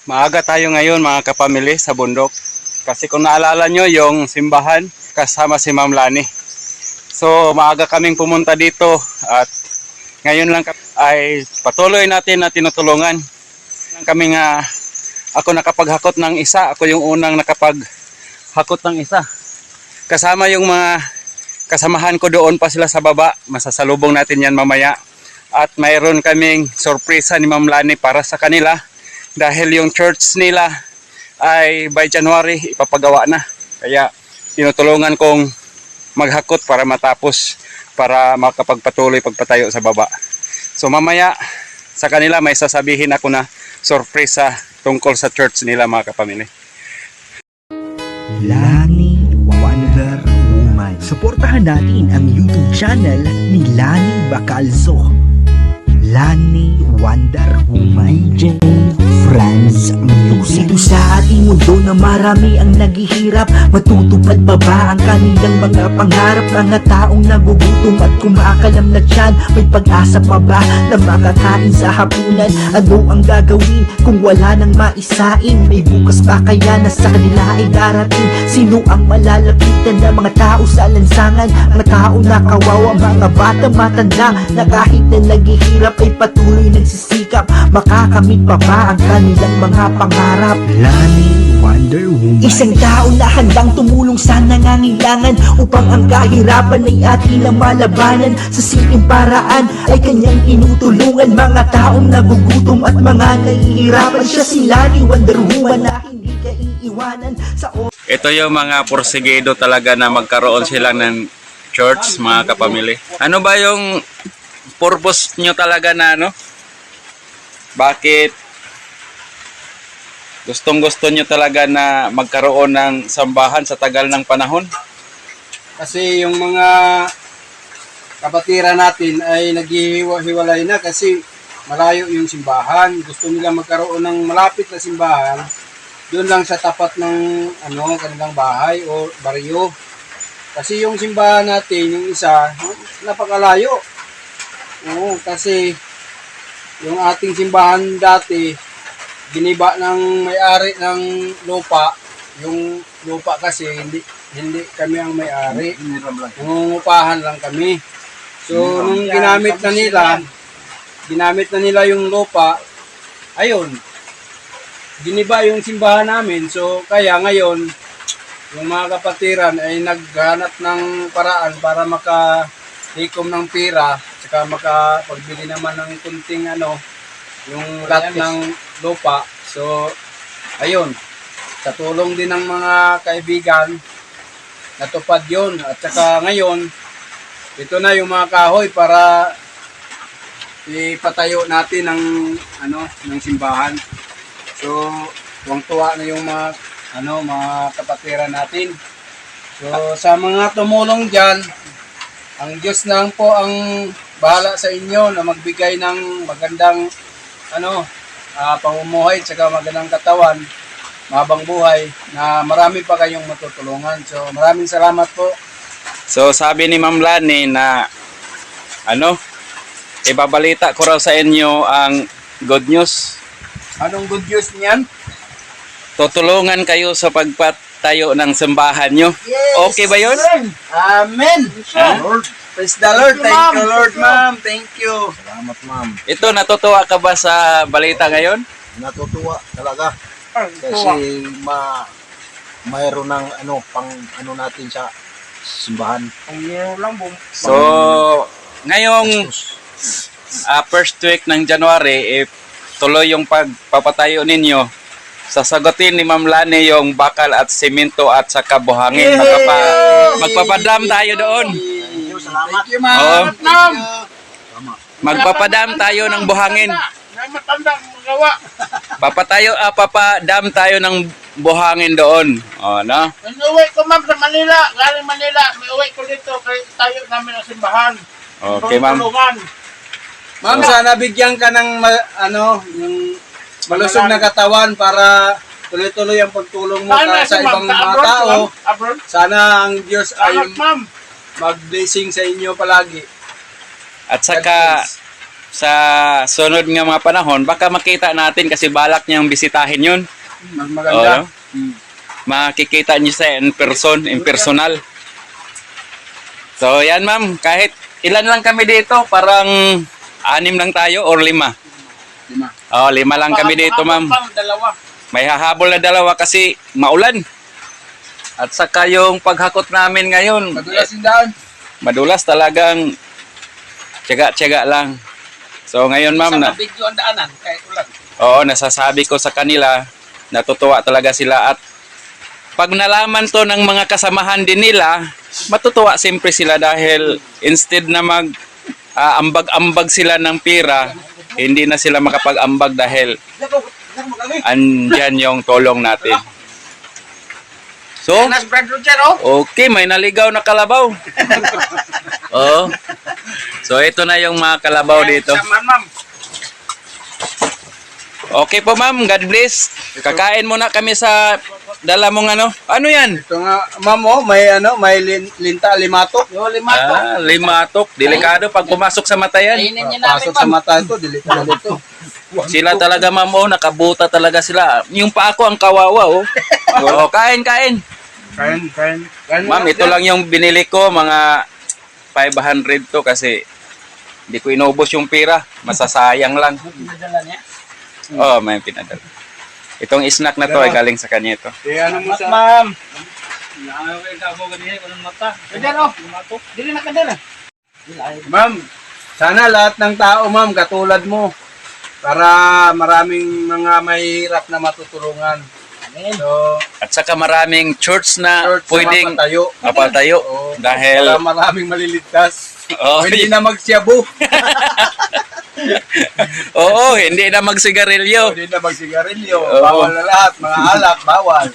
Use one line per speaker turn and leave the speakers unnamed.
Maaga tayo ngayon mga kapamilya sa bundok. Kasi kung naalala nyo yung simbahan kasama si Ma'am Lani. So maaga kaming pumunta dito at ngayon lang ay patuloy natin na tinutulungan. Kami nga, ako nakapaghakot ng isa, ako yung unang nakapaghakot ng isa. Kasama yung mga kasamahan ko doon pa sila sa baba. Masasalubong natin yan mamaya. At mayroon kaming sorpresa ni Ma'am Lani para sa kanila. Dahil yung church nila ay by January ipapagawa na. Kaya tinutulungan kong maghakot para matapos, para makapagpatuloy pagpatayo sa baba. So mamaya sa kanila may sasabihin ako na sorpresa tungkol sa church nila mga kapamilya.
Lani Wonder Woman. Suportahan natin ang YouTube channel ni Lani Bacalzo. Lani Wonder Woman. DJ Franz Music. Dito sa ating mundo na marami ang naghihirap, matutupad pa ba ang kanilang mga pangarap? Mga taong nagugutom at kumakalam na tiyan, may pag-asa pa ba na makakain sa hapunan? Ano ang gagawin kung wala nang maisain? May bukas pa kaya na sa kanila ay darating? Sino ang malalapitan na mga tao sa lansangan? Mga tao na kawawa, mga bata matanda na kahit na naghihirap ay patuloy nagsisikap. Makakamit pa ba ang kanilang mga pangarap? Lani Wonder Woman. Isang tao na handang tumulong sa nangangailangan upang ang kahirapan ay ating na malabanan. Sa simpleng paraan ay kanyang inutulungan mga taong nagugutom at mga nahihirapan. Siya si Lani Wonder Woman na hindi ka iiwanan sa
Ito yung mga porsigido talaga na magkaroon sila ng church mga kapamilya. Ano ba yung purpose nyo talaga na ano? Bakit gustong-gusto nyo talaga na magkaroon ng sambahan sa tagal ng panahon?
Kasi yung mga kapatiran natin ay naghihiwalay na kasi malayo yung simbahan. Gusto nila magkaroon ng malapit na simbahan doon lang sa tapat ng kanilang bahay o baryo. Kasi yung simbahan natin, yung isa, napakalayo. Oo, kasi yung ating simbahan dati, giniba ng may-ari ng lupa. Yung lupa kasi hindi kami ang may-ari. Nangungupahan lang kami. So nung ginamit na nila yung lupa, ayun, giniba yung simbahan namin. So kaya ngayon yung mga kapatiran ay naghanap ng paraan para makahikom ng pira, saka makapagbili naman ng kunting yung lot ng lupa. So, ayun, sa tulong din ng mga kaibigan, natupad yun. At saka ngayon, ito na yung mga kahoy para ipatayo natin ng simbahan. So, tuwang-tuwa na yung mga kapatiran natin. So, sa mga tumulong dyan, ang Diyos lang po ang bahala sa inyo na magbigay ng magandang pamumuhay at saka magandang katawan, mahabang buhay, na marami pa kayong matutulungan. So maraming salamat po.
So sabi ni Ma'am Lani na ibabalita ko raw sa inyo ang good news.
Anong good news niyan?
Tutulungan kayo sa pagpatayo ng simbahan nyo.
Yes!
Okay ba yun?
Amen!
Lord.
Praise the Lord. Thank you, Lord, ma'am. Thank you.
Salamat, ma'am.
Ito, natutuwa ka ba sa balita ngayon?
Natutuwa talaga. Kasi mayroon ng natin sa simbahan.
So, ngayong first week ng January, tuloy yung pagpapatayo ninyo. Sasagutin ni Ma'am Lani yung bakal at simento at saka buhangin. Magpapadam tayo doon.
Salamat.
Thank you, ma'am.
Oo.
Ma'am.
Magpapadam tayo ng buhangin. Papadam tayo ng buhangin doon. O, no?
Uwi ko ma'am sa Manila, galing Manila, may uwi ko dito, kaya tayo namin ang simbahan.
Okay, ma'am.
Ma'am, sana bigyan ka ng yung malusog na katawan para tuloy-tuloy ang pagtulong mo sa ibang mga tao. Sana ang Diyos ay mag-blessing sa inyo palagi.
At saka sa sunod nga mga panahon, baka makita natin kasi balak niyang bisitahin yun.
Mas maganda.
Oo. Makikita niyo sa in personal. So, yan ma'am, kahit ilan lang kami dito, parang 6 lang tayo or 5.
5.
Oh, 5 lang kami dito, ma'am.
Pang dalawa.
May hahabol na 2 kasi maulan. At saka yung paghakot namin ngayon,
Madulas yung daan.
madulas talagang tiyaga-tiyaga lang. So ngayon ma'am,
Sa video ang daanan, kahit ulan.
oo, nasasabi ko sa kanila, natutuwa talaga sila at pag nalaman to ng mga kasamahan din nila, matutuwa siyempre sila dahil instead na ambag-ambag sila ng pira, hindi na sila makapag-ambag dahil andyan yung tulong natin. So,
Nas Brad Roger, oh.
okay, may naligaw na kalabaw. Oo. So, ito na yung mga kalabaw dito.
Sama, ma'am.
Okay po, ma'am. God bless. Kakain muna kami sa dala mong ano. Ano yan?
Ito nga, ma'am, oh, may linta, limatok.
Yo, limato.
Limatok. Delikado pag pumasok sa mata yan.
Kainin niyo namin,
Pasok sa
ma'am.
mata ito, delikado ito.
Sila talaga, ma'am, oh. Nakabuta talaga sila. Yung pa ako ang kawawa, oh. Oo, kain.
Kain.
Ma'am, ito lang yung binili ko. Mga 500 to kasi hindi ko inubos yung pira. Masasayang lang.
Pinadala niya.
Oh, may pinadala. Itong snack na to ay galing sa kanya ito.
Kaya ano mo sa...
Ma'am. Roger, oh. Dili na kadala.
Ma'am, sana lahat ng tao, ma'am, katulad mo. Para maraming mga mahirap na matutulungan.
Amen.
So,
At saka maraming church na
church
pwedeng
na mapatayo.
mapatayo
Oo,
dahil
para maraming maliligtas.
oh,
Hindi na magsiyabu.
oo, hindi na magsigarilyo.
Hindi na magsigarilyo.
Oo.
Bawal na lahat. Mga alak, bawal.